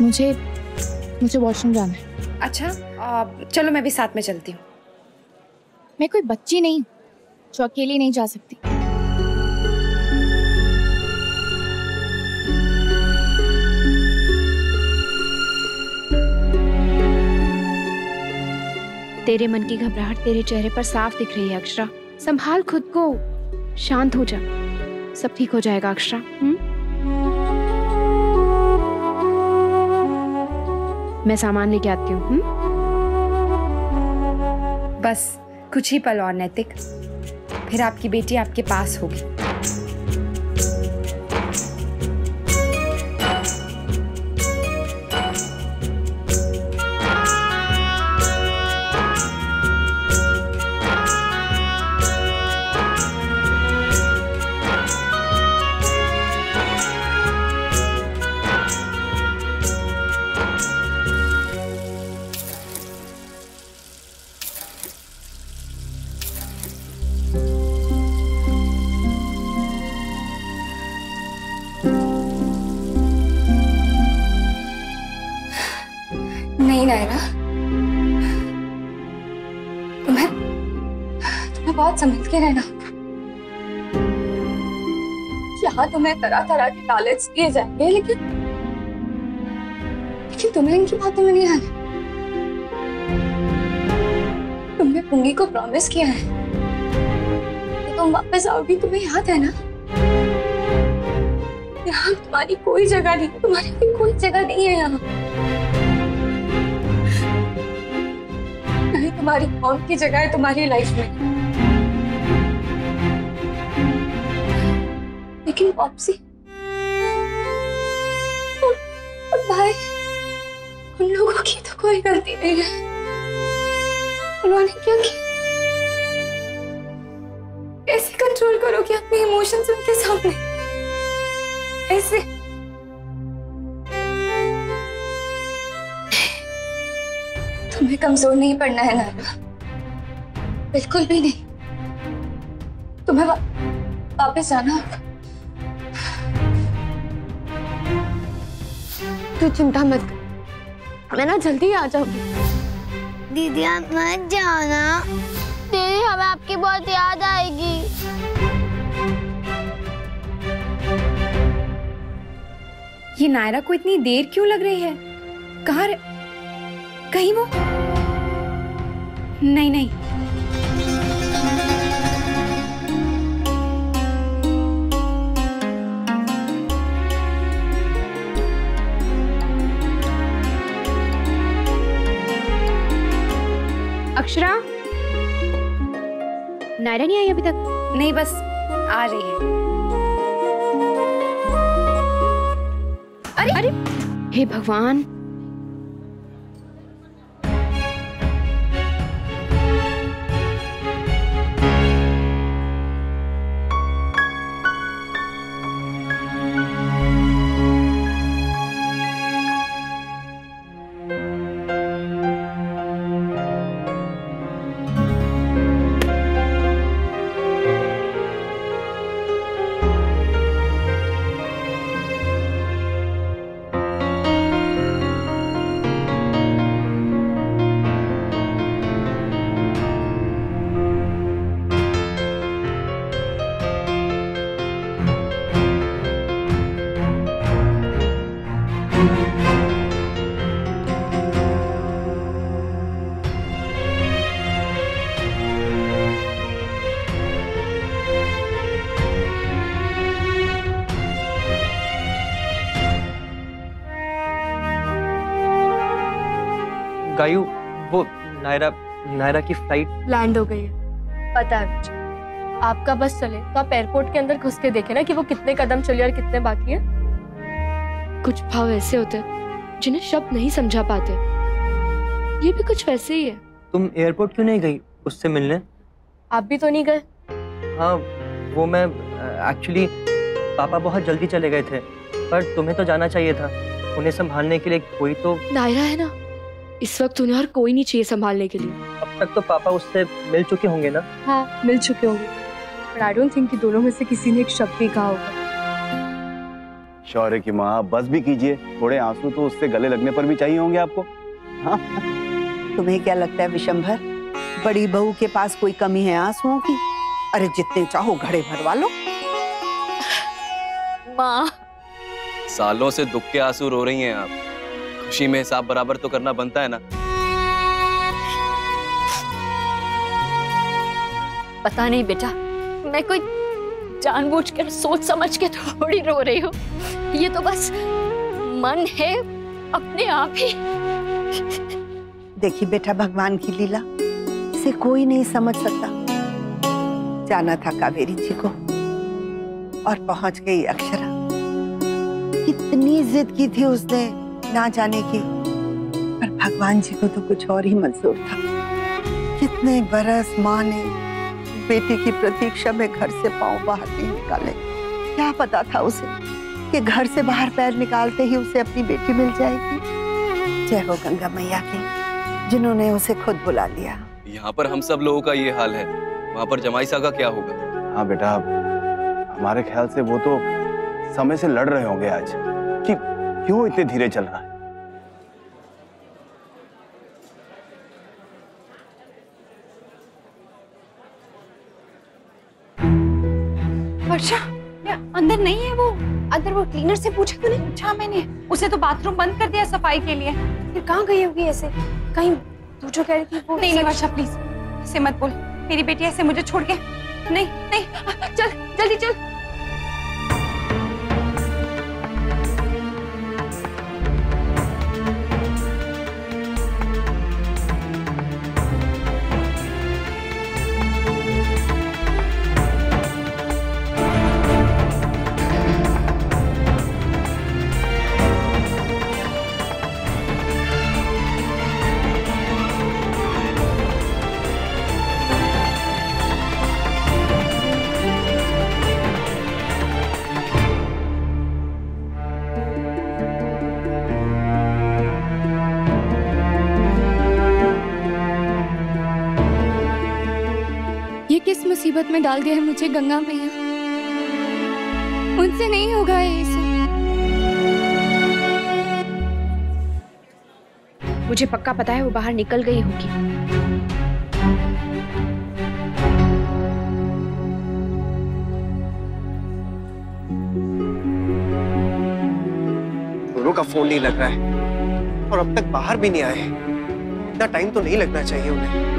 मुझे वॉशरूम जाना है। अच्छा चलो मैं भी साथ में चलती हूँ। मैं कोई बच्ची नहीं जो अकेली नहीं जा सकती। तेरे मन की घबराहट तेरे चेहरे पर साफ दिख रही है अक्षरा। संभाल खुद को, शांत हो जा, सब ठीक हो जाएगा अक्षरा। मैं सामान लेके आती हूँ। बस कुछ ही पल और नैतिक, फिर आपकी बेटी आपके पास होगी। नहीं नायरा, तुम्हें बहुत संभल के रहना। यहाँ तुम्हें तरह तरह के लालच दिए जाएंगे, लेकिन तुम्हें इनकी बातों में नहीं आना। तुमने पुंगी को प्रॉमिस किया है कि तुम वापस आओगी, तुम्हें याद है ना? यहाँ तुम्हारी कोई जगह नहीं, तुम्हारी कोई जगह नहीं है यहाँ। तुम्हारी कौन की जगह है तुम्हारी लाइफ में। लेकिन पॉप्सी और भाई, उन लोगों की तो कोई गलती नहीं है। उन्होंने क्या किया? कैसे कंट्रोल करोगे अपने इमोशंस उनके सामने? ऐसे तुम्हें कमजोर नहीं पड़ना है नायरा, बिल्कुल भी नहीं। तुम्हें वापस जाना होगा। तू चिंता मत कर, मैं ना जल्दी आ जाऊंगी। दीदी आप मत जाना, दीदी हमें आपकी बहुत याद आएगी। ये नायरा को इतनी देर क्यों लग रही है? कहाँ कहीं वो? नहीं नहीं, अक्षरा, नायरा नहीं आई अभी तक? नहीं बस आ रही है। अरे हे भगवान, गायू, वो नायरा की फ्लाइट लैंड हो गई है। पता है मुझे, आपका बस चले तो आप एयरपोर्ट के अंदर घुस के देखे ना कि वो कितने कदम चली और कितने बाकी है। कुछ भाव ऐसे होते हैं जिन्हें शब्द नहीं समझा पाते। ये भी कुछ वैसे ही है। तुम एयरपोर्ट क्यों नहीं गई उससे मिलने? आप भी तो नहीं गए? हाँ, वो मैं एक्चुअली पापा बहुत जल्दी चले गए थे, पर तुम्हें तो जाना चाहिए था। उन्हें संभालने के लिए कोई तो नायरा है ना, इस वक्त उन्हें और कोई नहीं चाहिए संभालने के लिए। अब तक तो पापा उससे मिल चुके होंगे ना? हाँ, मिल चुके होंगे, पर आई डोंट थिंक कि दोनों में से किसी ने एक शब्द भी कहा होगा। शौर्य की माँ, बस भी कीजिए, थोड़े आंसू तो उससे गले लगने पर भी चाहिए होंगे आपको। हाँ? तुम्हें क्या लगता है विशंभर, बड़ी बहू के पास कोई कमी है आंसुओं की? अरे जितने चाहो घड़े भरवा लो। माँ, सालों से दुख के आंसू रो रही हैं आप, खुशी में हिसाब बराबर तो करना बनता है ना। पता नहीं बेटा, मैं कोई जानबूझकर सोच समझ के थोड़ी रो रही हूँ। ये तो बस मन है अपने आप ही। देखी बेटा, भगवान की लीला इसे कोई नहीं समझ सकता। जाना था कावेरी जी को और पहुंच गई अक्षरा। कितनी जिद की थी उसने ना जाने की, पर भगवान जी को तो कुछ और ही मंजूर था। कितने बरस माँ ने बेटी की प्रतीक्षा में घर से पांव बाहर नहीं निकाले। क्या पता था उसे कि घर से बाहर पैर निकालते ही उसे अपनी बेटी मिल जाएगी। जय हो गंगा मैया की, जिन्होंने उसे खुद बुला लिया। यहाँ पर हम सब लोगों का ये हाल है, वहाँ पर जमाई सा का क्या होगा? हाँ बेटा, हमारे ख्याल से वो तो समय से लड़ रहे होंगे आज कि क्यों इतने धीरे चल रहा है। वर्षा, अंदर नहीं है वो। अंदर वो क्लीनर से पूछा तूने? पूछा मैंने, उसे तो बाथरूम बंद कर दिया सफाई के लिए। फिर कहाँ गई होगी ऐसे? कहीं तू जो कह रही थी वो? नहीं वर्षा प्लीज ऐसे मत बोल, मेरी बेटी ऐसे मुझे छोड़ के नहीं। नहीं चल जल्दी चल। किस मुसीबत में डाल दिया है मुझे गंगा मैया। उनसे नहीं होगा ये सब। मुझे पक्का पता है वो बाहर निकल गई होगी। दोनों का फोन नहीं लग रहा है और अब तक बाहर भी नहीं आए। इतना टाइम तो नहीं लगना चाहिए उन्हें।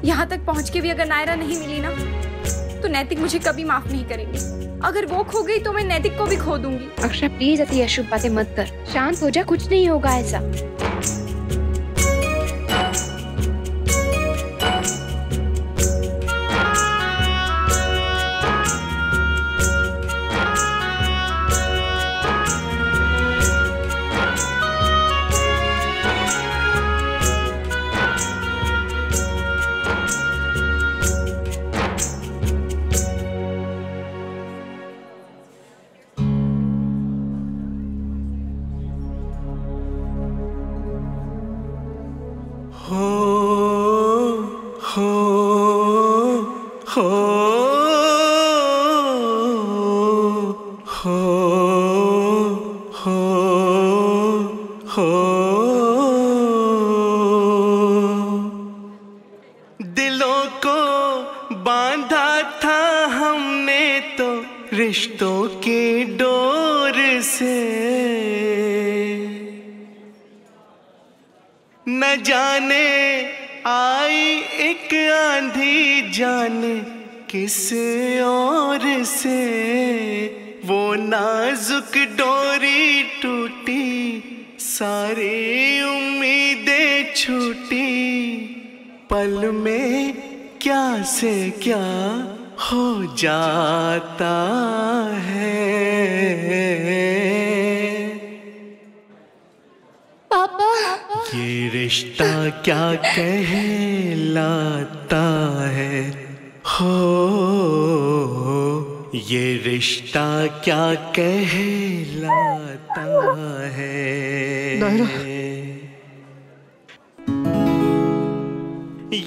यहाँ तक पहुँच के भी अगर नायरा नहीं मिली ना, तो नैतिक मुझे कभी माफ नहीं करेंगे। अगर वो खो गई तो मैं नैतिक को भी खो दूंगी। अक्षरा प्लीज अति अशुभ बातें मत कर, शांत हो जा, कुछ नहीं होगा ऐसा। दिलों को बांधा था हमने तो रिश्तों की डोर से, न जाने आई एक आंधी जाने किस ओर से, वो नाजुक डोरी टूटी, सारी उम्मीदें छूटी, पल में क्या से क्या हो जाता है। पापा ये रिश्ता क्या कहलाता है, हो ये रिश्ता क्या कहलाता है।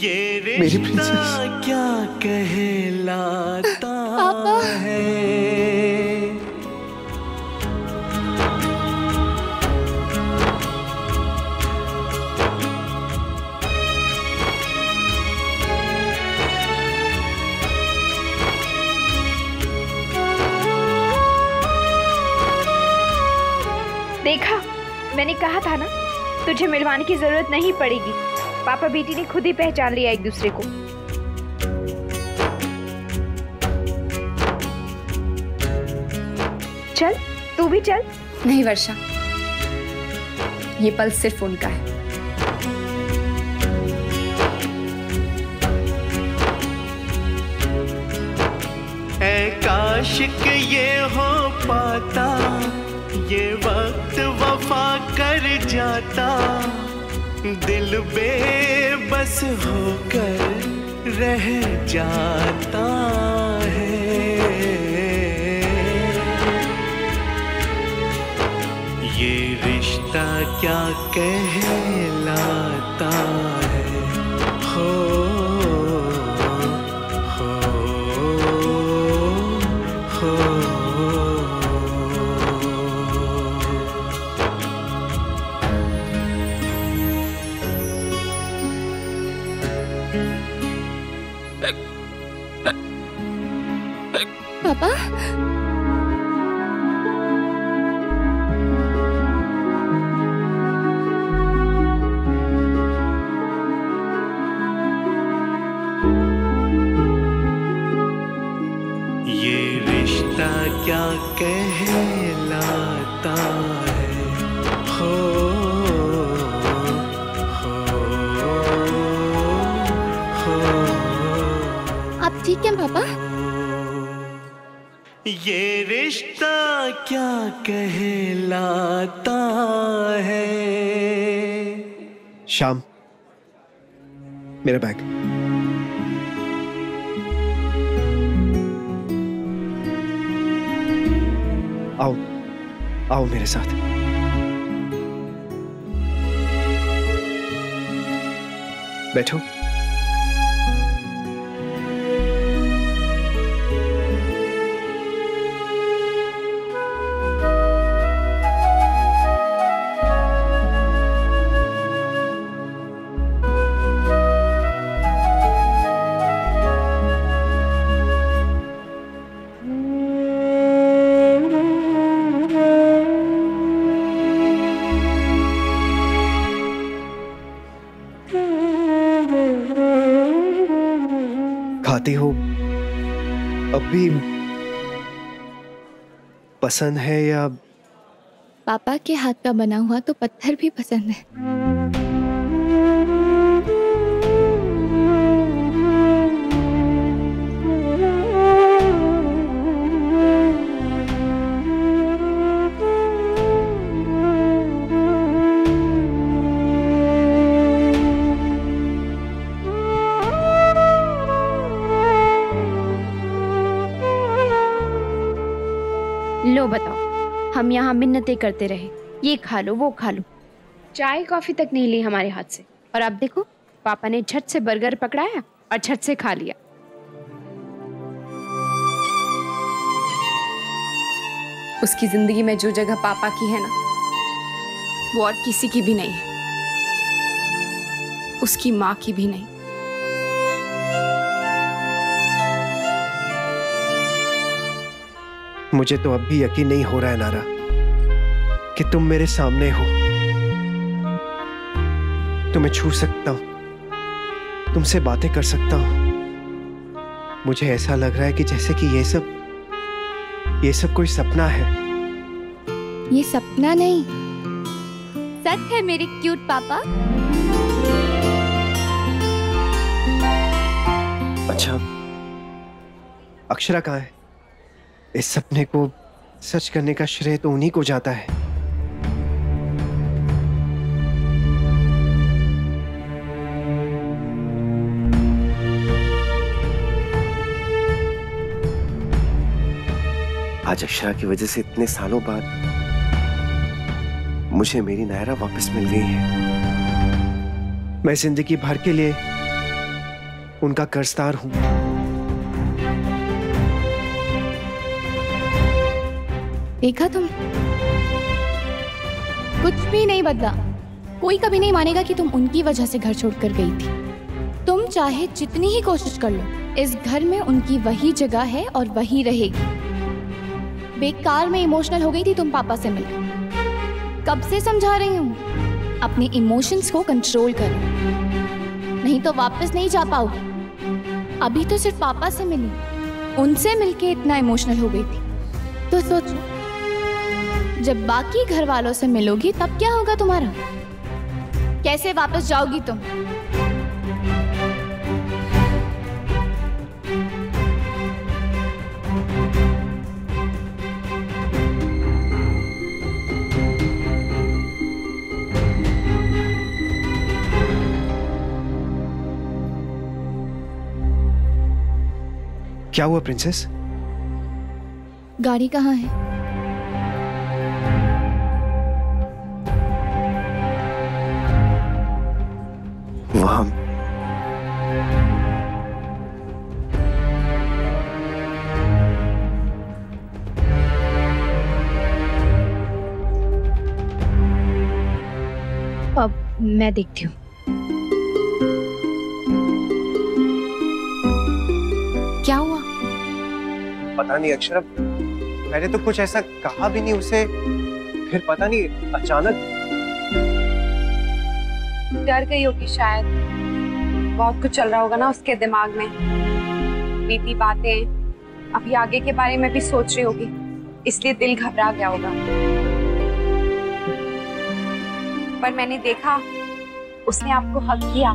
ये रिश्ता क्या कहलाता है। देखा, मैंने कहा था ना, तुझे मिलवाने की जरूरत नहीं पड़ेगी। पापा बेटी ने खुद ही पहचान लिया एक दूसरे को। चल, तू भी चल। नहीं वर्षा, ये पल सिर्फ उनका है। ऐ काश के ये हो पाता, ये वक्त वफा कर जाता, दिल बेबस होकर रह जाता है। ये रिश्ता क्या कहलाता है, हो पापा ये रिश्ता क्या कहलाता है, हो आप ठीक हैं पापा? ये रिश्ता क्या कहलाता है। श्याम, मेरा बैग। आओ आओ मेरे साथ। बैठो। खाती हो अब भी पसंद है या? पापा के हाथ का बना हुआ तो पत्थर भी पसंद है। लो बताओ, हम यहाँ मिन्नतें करते रहे, ये खा लो वो खा लो, चाय कॉफी तक नहीं ली हमारे हाथ से, और अब देखो पापा ने झट से बर्गर पकड़ाया और झट से खा लिया। उसकी जिंदगी में जो जगह पापा की है ना, वो और किसी की भी नहीं है, उसकी माँ की भी नहीं। मुझे तो अब भी यकीन नहीं हो रहा है नारा कि तुम मेरे सामने हो। तुम्हें छू सकता हूं, तुमसे बातें कर सकता हूं। मुझे ऐसा लग रहा है कि जैसे कि ये सब कोई सपना है। ये सपना नहीं, सच है मेरे क्यूट पापा। अक्षरा कहाँ है? इस सपने को सच करने का श्रेय तो उन्हीं को जाता है। आज अक्षरा की वजह से इतने सालों बाद मुझे मेरी नायरा वापस मिल गई है। मैं जिंदगी भर के लिए उनका कर्जदार हूं। देखा तुम, कुछ भी नहीं बदला। कोई कभी नहीं मानेगा कि तुम उनकी वजह से घर छोड़कर गई थी। तुम चाहे जितनी ही कोशिश कर लो, इस घर में उनकी वही जगह है और वही रहेगी। बेकार में इमोशनल हो गई थी तुम पापा से मिलकर। कब से समझा रही हूँ, अपने इमोशंस को कंट्रोल करो, नहीं तो वापस नहीं जा पाओगी। अभी तो सिर्फ पापा से मिली, उनसे मिलके इतना इमोशनल हो गई थी। तो सोचो, जब बाकी घर वालों से मिलोगी तब क्या होगा तुम्हारा? कैसे वापस जाओगी तुम? क्या हुआ प्रिंसेस? गाड़ी कहाँ है? वहां। अब मैं देखती हूँ। क्या हुआ? पता नहीं अक्षरा, मैंने तो कुछ ऐसा कहा भी नहीं उसे, फिर पता नहीं अचानक डर गई होगी शायद। बहुत कुछ चल रहा होगा ना उसके दिमाग में, बीती बातें, अभी आगे के बारे में भी सोच रही होगी, इसलिए दिल घबरा गया होगा। पर मैंने देखा उसने आपको हक किया।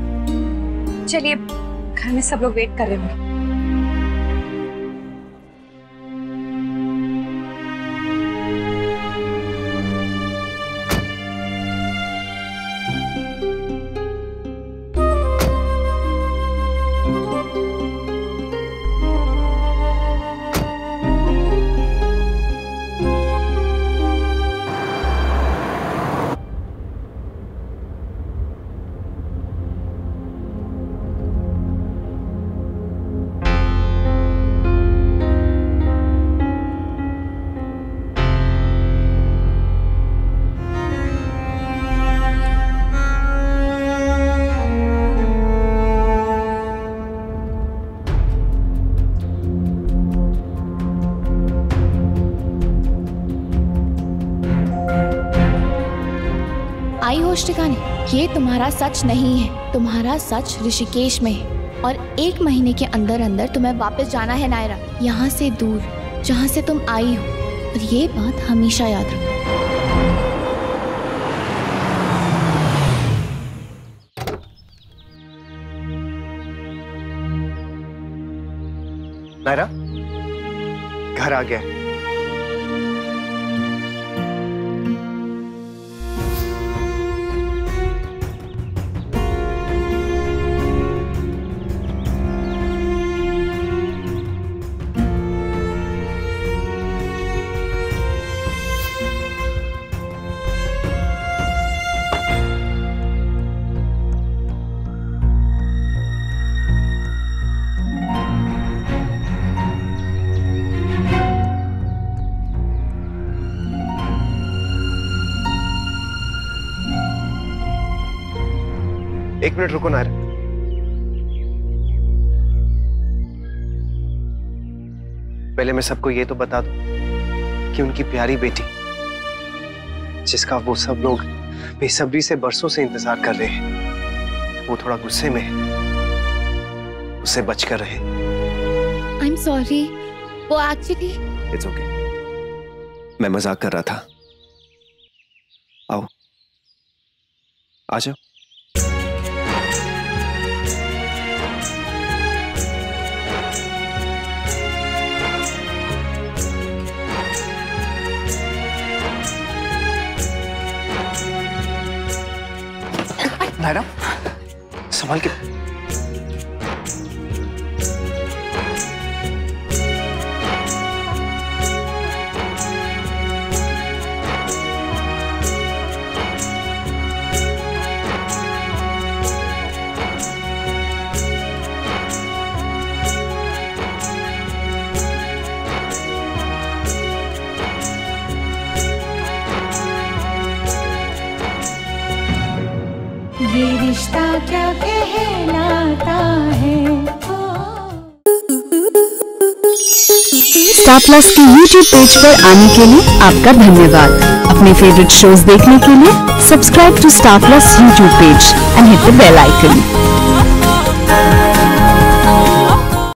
चलिए, घर में सब लोग वेट कर रहे होंगे। आई होश ठिकाने। ये तुम्हारा सच नहीं है, तुम्हारा सच ऋषिकेश में है और 1 महीने के अंदर अंदर तुम्हें वापस जाना है नायरा, यहाँ से दूर, जहाँ से तुम आई हो। और ये बात हमेशा याद रखो। नायरा, घर आ गया। एक मिनट रुको नायरा। पहले मैं सबको ये तो बता दूं कि उनकी प्यारी बेटी, जिसका वो सब लोग बेसब्री से बरसों से इंतजार कर रहे हैं, वो थोड़ा गुस्से में है। उससे बचकर रहे। आई एम सॉरी, वो एक्चुअली इट्स ओके, मैं मजाक कर रहा था। आओ, आ जाओ। संभाल के। ये रिश्ता क्या कहलाता है। स्टार प्लस के YouTube पेज पर आने के लिए आपका धन्यवाद। अपने फेवरेट शोज देखने के लिए subscribe to Star Plus YouTube page and hit the bell icon.